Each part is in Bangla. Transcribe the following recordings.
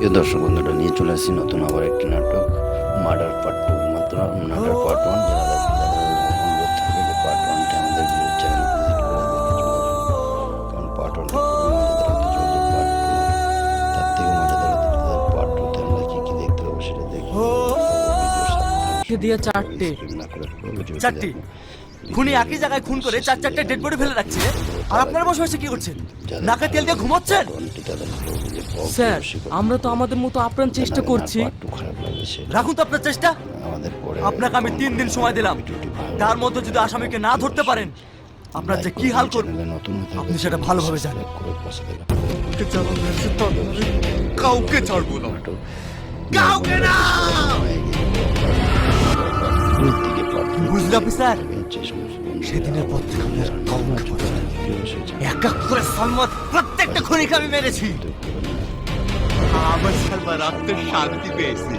প্রিয় দর্শক বন্ধুরা, নিয়ে চলে আসছি নতুন আবার একটি নাটক, মার্ডার পার্ট 2। মাত্র মার্ডার পার্ট 1 যারা অনুরোধ থাকবে যে পার্ট 1টি আমাদের ভিডিও চ্যানেল ভিজিট করে দেখে চলে আসুন, কারণ পার্ট 1টি খুবই মজাদার হতে চলছে। পার্ট 2 তার থেকে মজাদার হতে চলছে। পার্ট 2তে আমরা কি কি দেখতে পাবো সেটা দেখি। দিয়ে চারটে চারটি খুনি একই জায়গায় খুন করে চারটে ডেড বডি ফেলে রাখছে, আর আপনারা বসে বসে কি করছেন? নাকে তেল দিয়ে ঘুমাচ্ছেন? স্যার, আমরা তো আমাদের মতো আপ্রাণ চেষ্টা করছি। রাখুন তো আপনার চেষ্টা। আপনাকে আমি 3 দিন সময় দিলাম, তার মধ্যে যদি আসামিকে না ধরতে পারেন আপনার যে কি হাল করবে আপনি সেটা ভালোভাবে জানেন। কাউকে ছাড়বো না, কাউকে না। বুঝলি অফিসার, সেদিনের পর থেকে আমি আর কাউকে বলি না। এক এক করে সলমত প্রত্যেকটা খুনিকে আমি মেরেছি। আমার সালমা রাত্রে শান্তি পেয়েছি।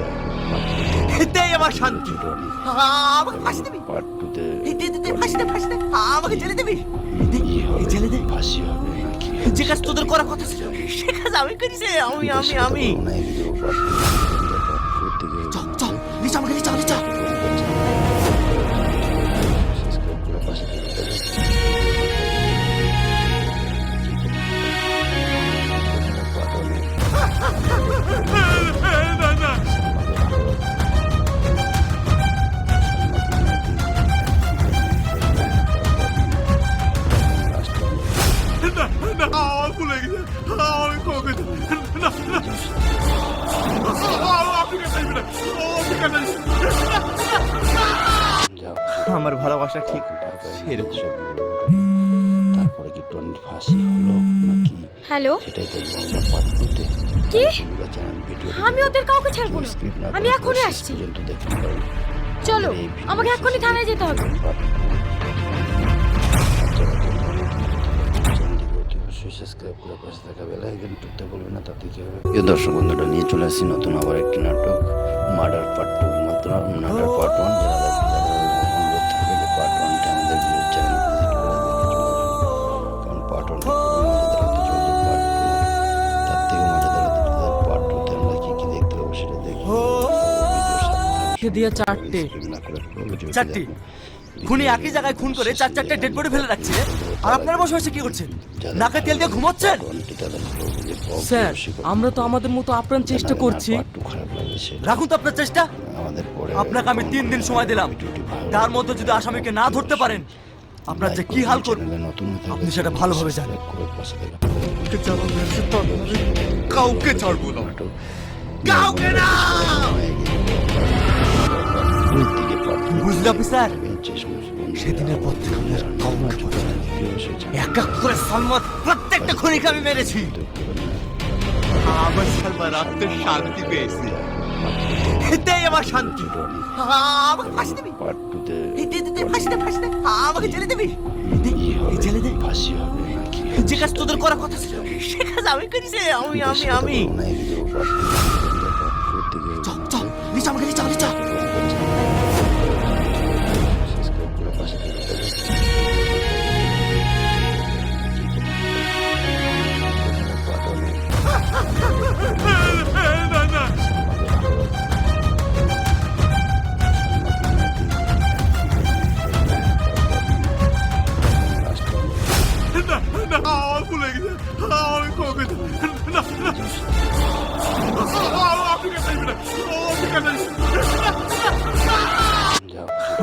এটাই আমার শান্তি। আমাকে ফাঁসি দিবি? ফাঁসি দে, ফাঁসি দে। আমাকে জেলে দিবি? জেলে দে। যে কাজ তোদের করার কথা ছিল সে কাজ আমি করেছি। আমি চল চল নিচে, আমাকে নিচে নিচে। আমার ভালোবাসা ঠিক সেরকম। তারপরে কি টনির ফাঁসি হলো নাকি? হ্যালো, সেটাই তো আমরা পার্ট 2তে কি? ভিডিও আমি ওদের কাউকে ছাড়বো না। আমি এখনই আসছি। পর্যন্ত দেখতে পারেন। চলো, আমাকে এখনই থানায় যেতে হবে। সাবস্ক্রাইব করে পাশে থাকা বেল আইকন টিপতে ভুলবেন না, তাতে কি হবে। প্রিয় দর্শক বন্ধুরা, নিয়ে চলে আসছি নতুন আবার একটি নাটক, মার্ডার পার্ট 2। মাত্র মার্ডার পার্ট 1 যারা অনুরোধ থাকবে যে পার্ট 1টি আমাদের ভিডিও চ্যানেল ভিজিট করে দেখে চলে আসুন, কারণ পার্ট 1টি খুবই মজাদার হতে চলছে। পার্ট 2 তার থেকে মজাদার হতে চলছে। পার্ট 2তে আমরা কি কি দেখতে পাবো সেটা দেখি। দিয়ে চারটে চারটি খুনি একই জায়গায় খুন করে চারটে ডেড বডি ফেলে রাখছে, আর আপনারা বসে বসে কি করছেন? নাকে তেল দিয়ে ঘুমাচ্ছেন? স্যার, আমরা তো আমাদের মতো আপ্রাণ চেষ্টা করছি। রাখুন তো আপনার চেষ্টা। আপনাকে আমি 3 দিন সময় দিলাম, তার মধ্যে যদি আসামিকে না ধরতে পারেন আপনার যে কি হাল করবে আপনি সেটা ভালোভাবে জানেন। কাউকে ছাড়বো না, কাউকে না। বুঝলি অফিসার, সেদিনের পর থেকে আমি আর কাউকে বলি না। এক এক করে সলমত প্রত্যেকটা খুনিকে আমি মেরেছি। আমার সালমা রাত্রে শান্তি পেয়েছি। এটাই আমার শান্তি। আমাকে ফাঁসি দিবি? ফাঁসি দে, ফাঁসি দে। আমাকে জেলে দিবি? জেলে দে। ফাঁসি হবে নাকি? যে কাজ তোদের করার কথা ছিল সে কাজ আমি করেছি। আমি চল চল নিচে, আমাকে নিচে নিচে।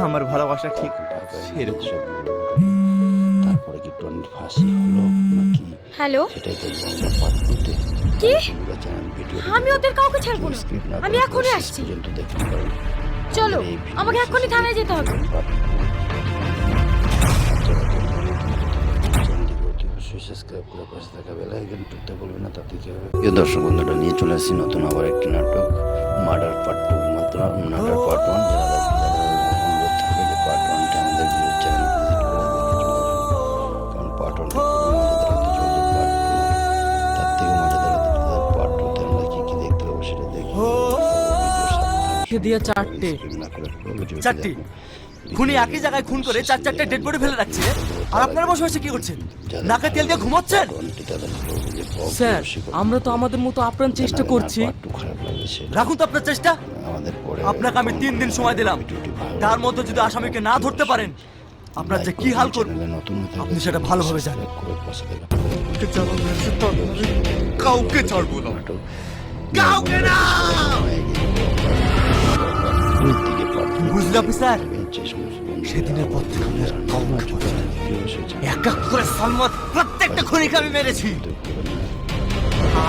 আমার ভালোবাসা ঠিক সেরকম। তারপরে কি টনির ফাঁসি হলো নাকি? হ্যালো, সেটাই তো আমরা পার্ট 2তে কি? ভিডিও আমি ওদের কাউকে ছাড়বো না। আমি এখনই আসছি। পর্যন্ত দেখতে পারেন। চলো, আমাকে এখনই থানায় যেতে হবে। সাবস্ক্রাইব করে পাশে থাকা বেল আইকন টিপতে ভুলবেন না, তাতে কি হবে। প্রিয় দর্শক বন্ধুরা, নিয়ে চলে আসছি নতুন আবার একটি নাটক, মার্ডার পার্ট 2। মাত্র মার্ডার পার্ট 1 যারা অনুরোধ থাকবে যে পার্ট 1টি আমাদের ভিডিও চ্যানেল ভিজিট করে দেখে চলে আসুন, কারণ পার্ট 1টি খুবই মজাদার হতে চলছে। পার্ট 2 তার থেকে মজাদার হতে চলছে। পার্ট 2তে আমরা কি কি দেখতে পাবো সেটা দেখি। দিয়ে চারটে চারটি খুনি একই জায়গায় খুন করে চারটে ডেড বডি ফেলে রাখছে, আর আপনারা বসে বসে কি করছেন? নাকে তেল দিয়ে ঘুমোচ্ছেন? স্যার আমরা তো আমাদের মতো আপ্রাণ চেষ্টা করছি। রাখুন তো আপনার চেষ্টা। আমাদের পরে আপনাকে আমি 3 দিন সময় দিলাম, তার মধ্যে যদি আসামিকে না ধরতে পারেন আপনার যে কি হাল করবে নতুন আপনি সেটা ভালোভাবে জানেন। কাউকে ছাড়বো না, কাউকে না। বুঝলি অফিসার, সেদিনের পর থেকে আমি আর কাউকে ছোট না। এক এক করে সালমত প্রত্যেকটা খুনিকে আমি মেরেছি।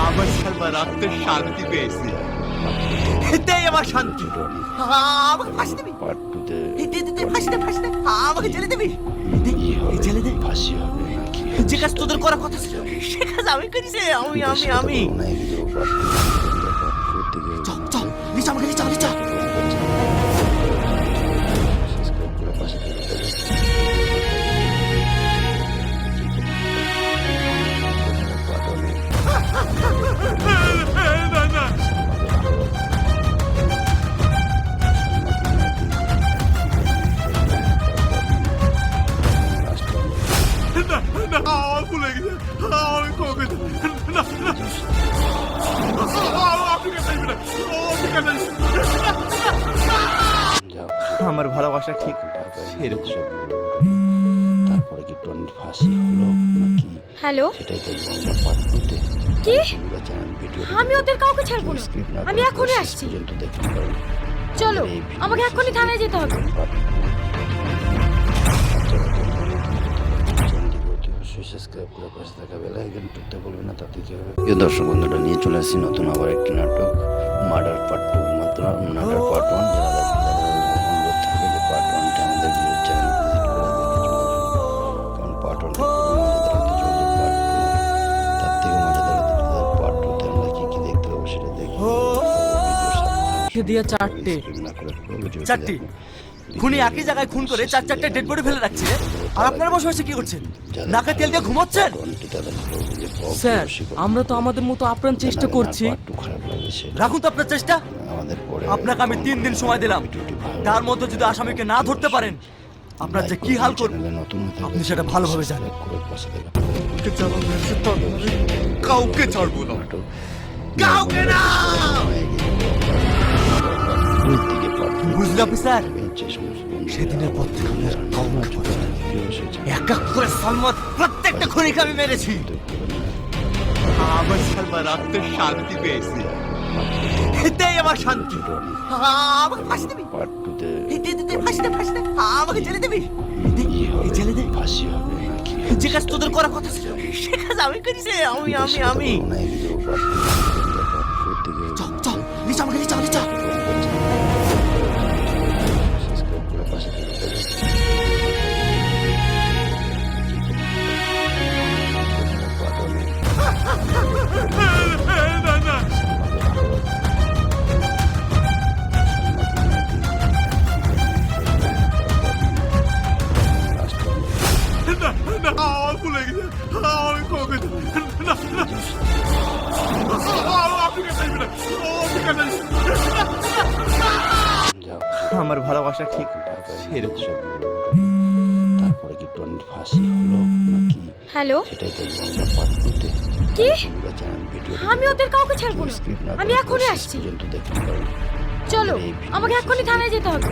আমার সালমা আত্মের শান্তি পেয়েছি। এটাই আমার শান্তি। আমাকে ফাঁসি দিবি? ফাঁসি দে। আমাকে জেলে দিবি? জেলে দে। ফাঁসি হবে নাকি যে কাজ তোদের করার কথা ছিল সে কাজ আমি করেছি। আমি চল নিচে, আমাকে নিচে। আমার ভুলে গেছে, আমি কাউকে না, আপনি কেন চাইবেন না? আপনি কেন আমার ভালোবাসা ঠিক সেরকম। তারপরে কি টনির ফাঁসি হলো নাকি হ্যালো, সেটাই দেখবো আমরা পার্ট 2 তে। কি? তোমরা চ্যানেল ভিডিও আমি ওদের কাউকে ছাড়বো না। আমি এখনই আসছি। পর্যন্ত দেখতে পারেন। চলো, আমাকে এখনই থানায় যেতে হবে। সাবস্ক্রাইব করে পাশে থাকা বেল আইকন টিপতে ভুলবেন না, তাতে কি হবে। প্রিয় দর্শক বন্ধুরা, নিয়ে চলে আসছি নতুন আবার একটি নাটক, মার্ডার পার্ট 2। মাত্র মার্ডার পার্ট 1 যারা অনুরোধ থাকবে যে পার্ট 1টা আমাদের ভিডিও চ্যানেল ভিজিট করে দেখে চলে আসুন। কারণ পার্ট 1 তার থেকে মজাদার পার্ট 2তে আমরা কি দেখতে পাবো সেটা দেখি। দিয়া 4টে। চারটি খুনি একই জায়গায় খুন করে 4-4টে ডেড বডি ফেলে রাখছে। আর আপনারা বসে বসে কি করছেন? নাকে তেল দিয়ে ঘুমোচ্ছেন? স্যার আমরা তো আমাদের মতো আপ্রাণ চেষ্টা করছি। রাখুন তো আপনার চেষ্টা। আমাদের পরে আপনাকে আমি 3 দিন সময় দিলাম, তার মধ্যে যদি আসামিকে না ধরতে পারেন আপনার যে কি হাল করবে নতুন আপনি সেটা ভালোভাবে জানেন। কাউকে ছাড়বো না, কাউকে না। বুঝলি অফিসার, সেদিনের পর থেকে আমি আর কাউকে ছোট না। এক এক করে সালমত প্রত্যেকটা খুনিকে আমি মেরেছি। আমার সালমা আত্মের শান্তি পেয়েছি। এটাই আমার শান্তি। আমাকে ফাঁসি দিবি? পার্ট 2 তে ফাঁসি দে। আমাকে জেলে দিবি? জেলে দে। ফাঁসি হবে নাকি যে কাজ তোদের করার কথা ছিল সে কাজ আমি করেছি। আমি চল নিচে, আমাকে নিচে। সাবস্ক্রাইব করে পাশে থাকা বেল আমার ভুলে গেছে, আমি কাউকে না, আপনি কেন চাইবেন না? আপনি কেন আমার ভালোবাসা ঠিক সেরকম। তারপরে কি টনির ফাঁসি হলো নাকি হ্যালো, সেটাই দেখবো আমরা পার্ট 2 তে। কি? তোমরা চ্যানেল ভিডিও আমি ওদের কাউকে ছাড়বো না। আমি এখনই আসছি। পর্যন্ত দেখতে পারেন। চলো, আমাকে এখনই থানায় যেতে হবে।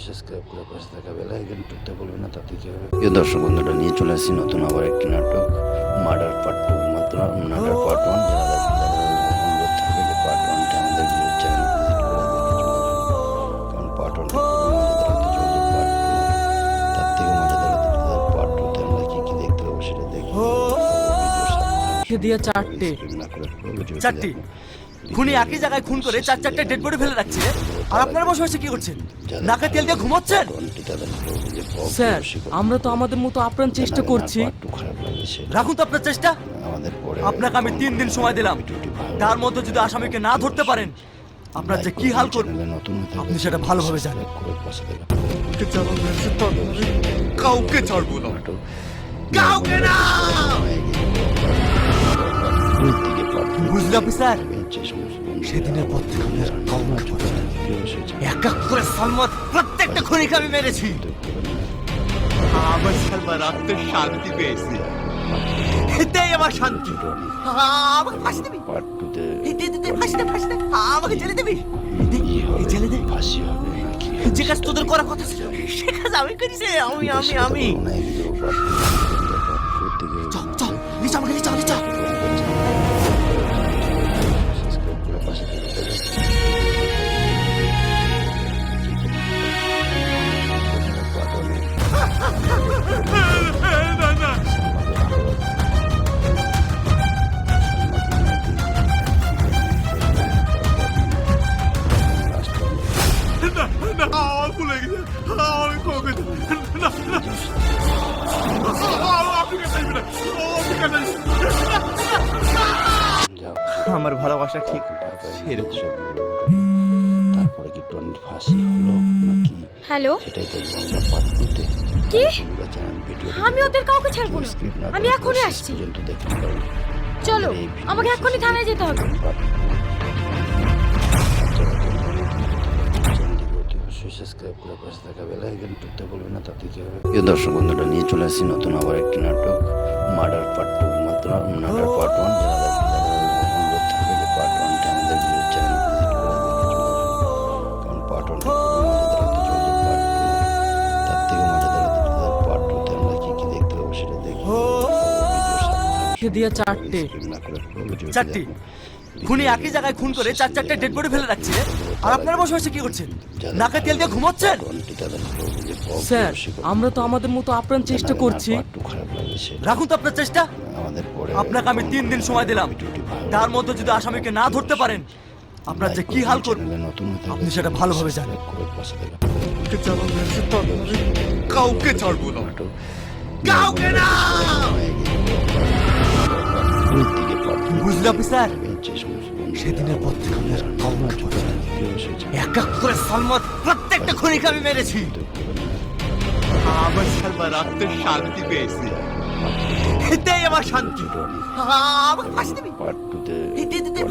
সাবস্ক্রাইব করে পাশে থাকা বেল আইকন টিপতে ভুলবেন না, তাতে কি হবে। প্রিয় দর্শক বন্ধুরা, নিয়ে চলে আসছি নতুন আবার একটি নাটক, মার্ডার পার্ট 2। মাত্র মার্ডার পার্ট 1 যারা অনুরোধ থাকবে যে পার্ট 1টা আমাদের ভিডিও চ্যানেল ভিজিট করে দেখে চলে আসুন। কারণ পার্ট 1 তার থেকে মজাদার পার্ট 2তে আমরা কি দেখতে পাবো সেটা দেখি। দিয়া 4টে। চারটি খুনি একই জায়গায় খুন করে 4-4টে ডেড বডি ফেলে রাখছে। আর আপনারা বসে বসে কি করছেন? নাকে তেল দিয়ে ঘুমোচ্ছেন? স্যার আমরা তো আমাদের মতো আপ্রাণ চেষ্টা করছি। রাখুন তো আপনার চেষ্টা। আমাদের পরে আপনাকে আমি 3 দিন সময় দিলাম, তার মধ্যে যদি আসামিকে না ধরতে পারেন আপনার যে কি হাল করবে নতুন আপনি সেটা ভালোভাবে জানেন। কাউকে ছাড়বো না, কাউকে না। বুঝলি অফিসার, সেদিনের পর থেকে আমি আর কাউকে ছোটে না। এক এক করে সালমাত প্রত্যেকটা খুনিকে আমি মেরেছি। আমার সালমা রাত্রে শান্তি পেয়েছি। এটাই আমার শান্তি। আমাকে ফাঁসি দিবি? পার্ট টুতে ফাঁসি দে। আমাকে জেলে দিবি? জেলে দে। ফাঁসি হবে নাকি যে কাজ তোদের করার কথা ছিল সে কাজ আমি করেছি। আমি চল চল নিচে, আমাকে নিচে নিচে। না না না না, আমার ভুলে গেছে। আমি কাউকে না না, আপনি কেন যাইবেন না? আপনি কেন আমার ভালোবাসা ঠিক সেরকম। তারপরে কি টনির ফাঁসি হলো নাকি হ্যালো, সেটাই দেখবো আমরা পার্ট টুতে। কি? ভিডিও আমি ওদের কাউকে ছাড়বো না। আমি এখনই আসছি। পর্যন্ত দেখতে পারেন। চলো, আমাকে এখনই থানায় যেতে হবে। সাবস্ক্রাইব করে পাশে থাকা বেল আইকন টিপতে ভুলবেন না, তাতে কি হবে। প্রিয় দর্শক বন্ধুরা, নিয়ে চলে আসছি নতুন আবার একটি নাটক, মার্ডার পার্ট টু। মাত্র মার্ডার পার্ট ওয়ান যারা অনুরোধ থাকবে যে পার্ট ওয়ানটা আমাদের ভিডিও চ্যানেল ভিজিট করে দেখে চলে আসুন, কারণ পার্ট ওয়ানটা তার থেকে মজাদার হতে চলেছে পার্ট টুতে। আমরা কি কি দেখতে পাবো সেটা দেখি। দিয়া চারটে। চারটি খুনি একই জায়গায় খুন করে চার চারটে ডেড বডি ফেলে রাখছে, আর আপনারা বসে বসে কি করছেন? নাকে তেল দিয়ে ঘুমাচ্ছেন? স্যার, আমরা তো আমাদের মতো আপ্রাণ চেষ্টা করছি। রাখুন তো আপনার চেষ্টা। আমাদের পরে আপনাকে আমি 3 দিন সময় দিলাম, তার মধ্যে যদি আসামিকে না ধরতে পারেন আপনার যে কি হাল করবেন নতুন আপনি সেটা ভালোভাবে জানেন। কাউকে ছাড়বো না। কাউকে না। বুঝলি অফিসার, সেদিনের পর থেকে আমি আর কাউকে ছোটে না। এক এক করে সালমাত প্রত্যেকটা খুনিকে আমি মেরেছি। আমার সালমা রাত্রে শান্তি পেয়েছি। এটাই আমার শান্তি। আমাকে ফাঁসি দিবি? পার্ট টুতে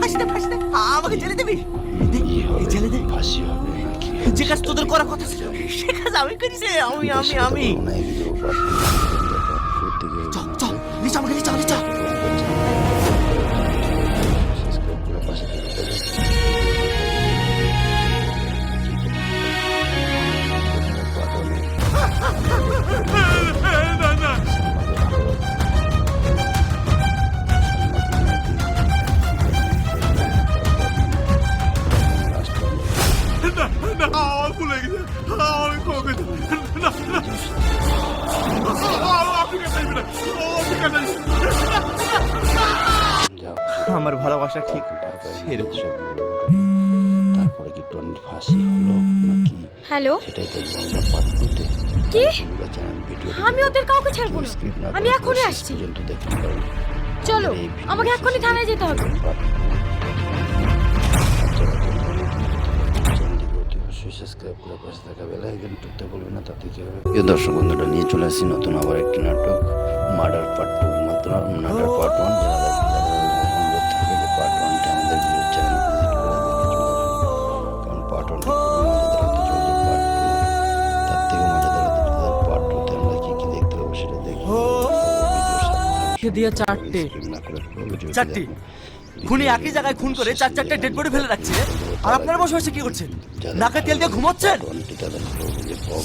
ফাঁসি দে। আমাকে জেলে দিবি? জেলে দে। ফাঁসি হবে নাকি যে কাজ তোদের করার কথা ছিল সে কাজ আমি করেছি। আমি চল চল নিচে, আমাকে নিচে নিচে। না না না না, আমার ভুলে গেছে। আমি কাউকে না না, আপনি কেন যাইবেন না? আপনি কেন আমার ভালোবাসা ঠিক সেরকম। তারপরে কি টনির ফাঁসি হলো নাকি হ্যালো, সেটাই দেখবো আমরা পার্ট টুতে। কি? ভিডিও আমি ওদের কাউকে ছাড়বো না। আমি এখনই আসছি। পর্যন্ত দেখতে পারেন। চলো, আমাকে এখনই থানায় যেতে হবে। সাবস্ক্রাইব করে পাশে থাকা বেল আইকন টিপতে ভুলবেন না, তাতে কি হবে। প্রিয় দর্শক বন্ধুরা, নিয়ে চলে আসছি নতুন আবার একটি নাটক, মার্ডার পার্ট টু। মাত্র মার্ডার পার্ট ওয়ান যারা অনুরোধ থাকবে যে পার্ট ওয়ানটা আমাদের ভিডিও চ্যানেল ভিজিট করে দেখে চলে আসুন, কারণ পার্ট ওয়ানটা মজাদার হতে চলেছে। পার্ট টু তার থেকে মজাদার হতে চলেছে পার্ট টুতে। আমরা কি কি দেখতে পাবো সেটা দেখি। দিয়া চারটে। চারটি খুনি একই জায়গায় খুন করে চার চারটে ডেড বডি ফেলে রাখছে, আর আপনারা বসে বসে কি করছেন? নাকে তেল দিয়ে ঘুমাচ্ছেন?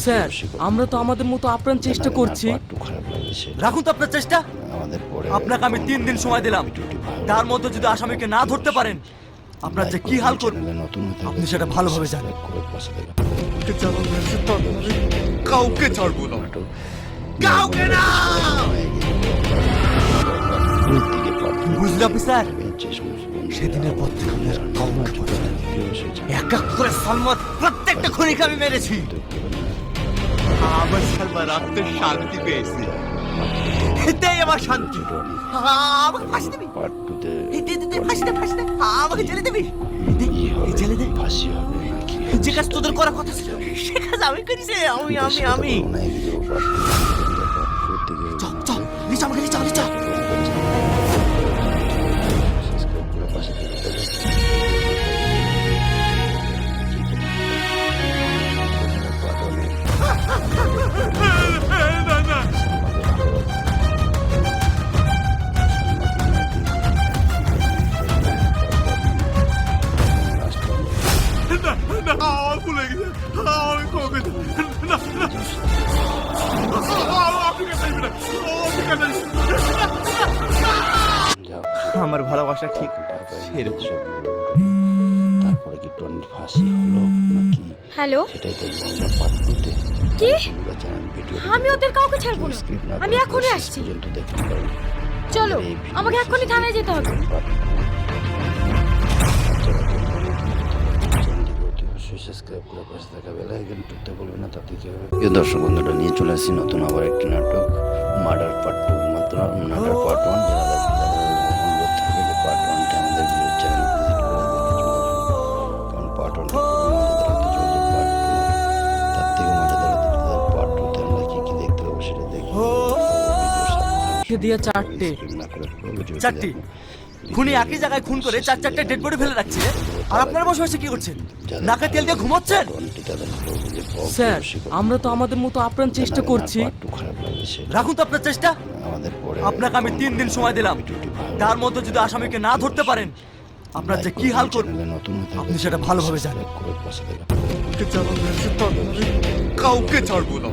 স্যার, আমরা তো আমাদের মতো আপ্রাণ চেষ্টা করছি। রাখুন তো আপনার চেষ্টা। আমাদের পরে আপনাকে আমি 3 দিন সময় দিলাম, তার মধ্যে যদি আসামিকে না ধরতে পারেন আপনার যে কি হাল করবেন নতুন আপনি সেটা ভালোভাবে জানেন। কাউকে ছাড়বো না। কাউকে না। বুঝলি অফিসার, সেদিনের পর থেকে আমি আর কাউকে ছোটে না। এক এক করে সালমাত প্রত্যেকটা খুনিকে আমি মেরেছি। আমার সালমা রাত্রে শান্তি পেয়েছি। এটাই আমার শান্তি। আমাকে ফাঁসি দিবি? পার্ট টুতে ফাঁসি দে। আমাকে জেলে দিবি? জেলে দে। ফাঁসি হবে নাকি যে কাজ তোদের করার কথা ছিল সে কাজ আমি করেছি। চল চল নিচে, আমাকে নিচে নিচে। আমার ভালোবাসা ঠিক সেরকম। তারপরে কি টনির ফাঁসি হলো নাকি হ্যালো সেটাই দেখবো আমরা পার্ট টুতে। কি তোমরা জানেন ভিডিও আমি ওদের কাউকে ছাড়বো না আমি এখনই আসছি পর্যন্ত দেখতে পারেন। চলো আমাকে এখনই থানায় যেতে হবে সাবস্ক্রাইব করে পাশে থাকা বেল আইকন টিপতে ভুলবেন না, তাতে কি হবে। প্রিয় দর্শক বন্ধুরা, নিয়ে চলে আসছি নতুন আবার একটি নাটক মার্ডার পার্ট 2। মাত্র মার্ডার পার্ট 1 যারা অনুরোধ থাকবে যে পার্ট 1টা আমাদের ভিডিও চ্যানেল ভিজিট করে দেখে চলে আসুন, কারণ পার্ট 1টা খুবই মজাদার হতে চলছে। পার্ট 2 তার থেকে মজাদার হতে চলছে। পার্ট 2তে আমরা কি কি দেখতে পাবো সেটা দেখি। সে দিয়ে 4টে না করে পুরো ভিডিওটি 4টি দেখুন। খুনি একই জায়গায় খুন করে 4-4টে ডেড বডি ফেলে রাখছে, আর আপনারা বসে বসে কি করছেন? নাকে তেল দিয়ে ঘুমোচ্ছেন? স্যার আমরা তো আমাদের মতো আপ্রাণ চেষ্টা করছি। রাখুন তো আপনার চেষ্টা। আমাদের পরে আপনাকে আমি 3 দিন সময় দিলাম, তার মধ্যে যদি আসামিকে না ধরতে পারেন আপনার যে কি হাল করবে নতুন আপনি সেটা ভালোভাবে জানেন। কাউকে ছাড়বো না,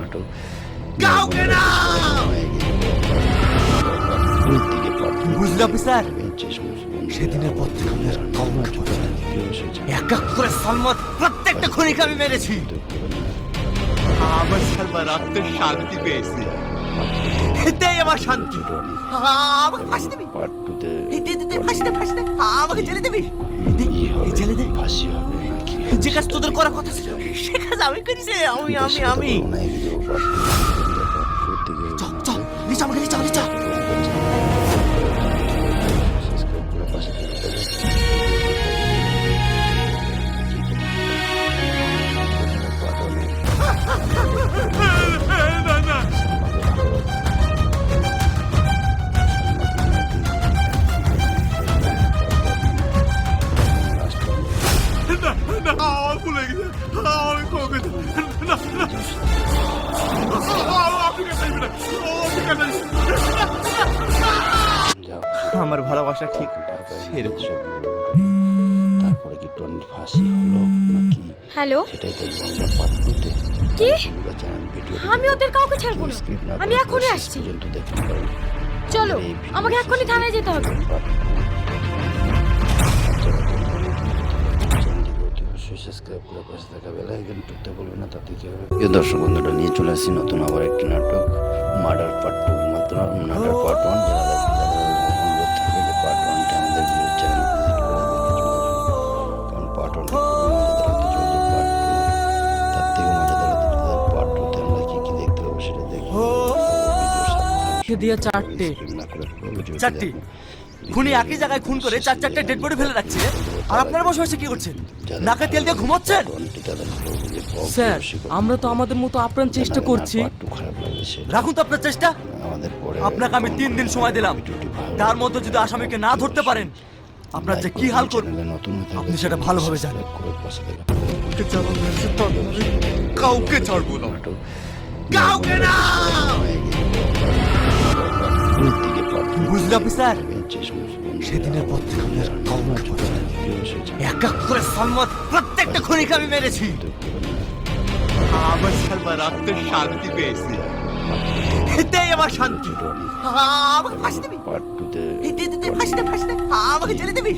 কাউকে না। বুঝলি অফিসার, সেদিনের পর থেকে আমি আর কাউকে ছোট না। এক এক করে সালমত প্রত্যেকটা খুনিকে আমি মেরেছি। আমার সালমার আত্মার শান্তি পেয়েছি। এটাই আমার শান্তি। আমাকে ফাঁসি দিবি? ফাঁসি দে, ফাঁসি দে। আমাকে জেলে দিবি? জেলে দে। ফাঁসি হবে নাকি যে কাজ তোদের করার কথা ছিল সে কাজ আমি করেছি। আমি চল চল নিচে, আমাকে নিচে নিচে। না না, না, না, আমার ভুলে গেছে। আমি কাউকে না, না। আপনি কেন আসবেন না? আপনি কেন আসবেন? আমার ভালোবাসা ঠিক সেরকম। তারপরে কি টনির ফাঁসি হলো নাকি হ্যালো সেটাই দেখবো আমরা পার্ট টুতে। কি তোমরা জানেন ভিডিও আমি ওদের কাউকে ছাড়বো না আমি এখনই আসছি পর্যন্ত দেখতে পারেন। চলো আমাকে এখনই থানায় যেতে হবে সাবস্ক্রাইব করে পাশে থাকা বেল আইকন টিপতে ভুলবেন না, তাতে কি হবে। প্রিয় দর্শক বন্ধুরা, নিয়ে চলে আসছি নতুন আবার একটি নাটক মার্ডার পার্ট 2। মাত্র মার্ডার পার্ট 1 যারা অনুরোধ থাকবে যে পার্ট 1টা আমাদের ভিডিও চ্যানেল ভিজিট করে দেখে চলে আসুন, কারণ পার্ট 1টা খুবই মজাদার হতে চলছে। পার্ট 2 তার থেকে মজাদার হতে চলছে। পার্ট 2তে আমরা কি কি দেখতে পাবো সেটা দেখি। সে দিয়ে 4টে না করে পুরো ভিডিওটি 4টি দেখুন। খুনি একই জায়গায় খুন করে 4-4টে ডেড বডি ফেলে রাখছে, আর আপনারা বসে বসে কি করছেন? নাকে তেল দিয়ে ঘুমোচ্ছেন? স্যার আমরা তো আমাদের মতো আপ্রাণ চেষ্টা করছি। রাখুন তো আপনার চেষ্টা। আমাদের পরে আপনাকে আমি 3 দিন সময় দিলাম, তার মধ্যে যদি আসামিকে না ধরতে পারেন আপনার যে কি হাল করবে নতুন আপনি সেটা ভালোভাবে জানেন। কাউকে ছাড়বো না, কাউকে না। বুঝলি অফিসার, সেদিনের পর থেকে আমি আর কাউকে ছোট না। এক এক করে সালমত প্রত্যেকটা খুনিকে আমি মেরেছি। আমার সালমার আত্মার শান্তি পেয়েছি। এটাই আমার শান্তি। আমাকে ফাঁসি দিবি? পার্ট টুতে ফাঁসি দে, ফাঁসি দে। আমাকে জেলে দিবি?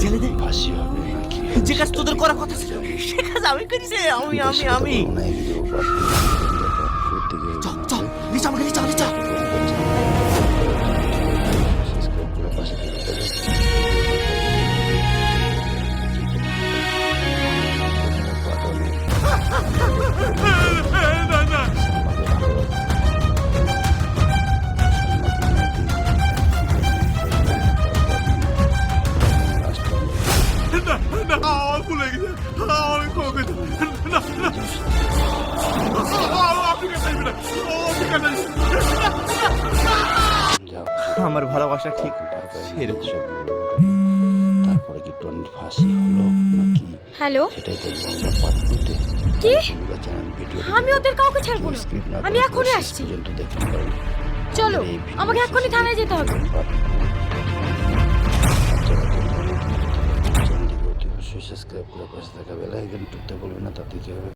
জেলে দে। ফাঁসি হবে নাকি যে কাজ তোদের করার কথা ছিল সে কাজ আমি করেছি। চল চল নিচে, আমাকে নিচে নিচে। না না, না, না, আমার ভুলে গেছে। আমি কাউকে না, না। আপনি কেন আসবেন না? আপনি কেন আসবেন? আমার ভালোবাসা ঠিক সেরকম। তারপরে কি টনির ফাঁসি হলো নাকি হ্যালো সেটাই দেখবো আমরা পার্ট টুতে। কি তোমরা জানেন ভিডিও আমি ওদের কাউকে ছাড়বো না আমি এখনই আসছি পর্যন্ত দেখতে পারেন। চলো আমাকে এখনই থানায় যেতে হবে সাবস্ক্রাইব করে পাশে থাকা বেল আইকন টিপতে ভুলবেন না, তাতে কি হবে।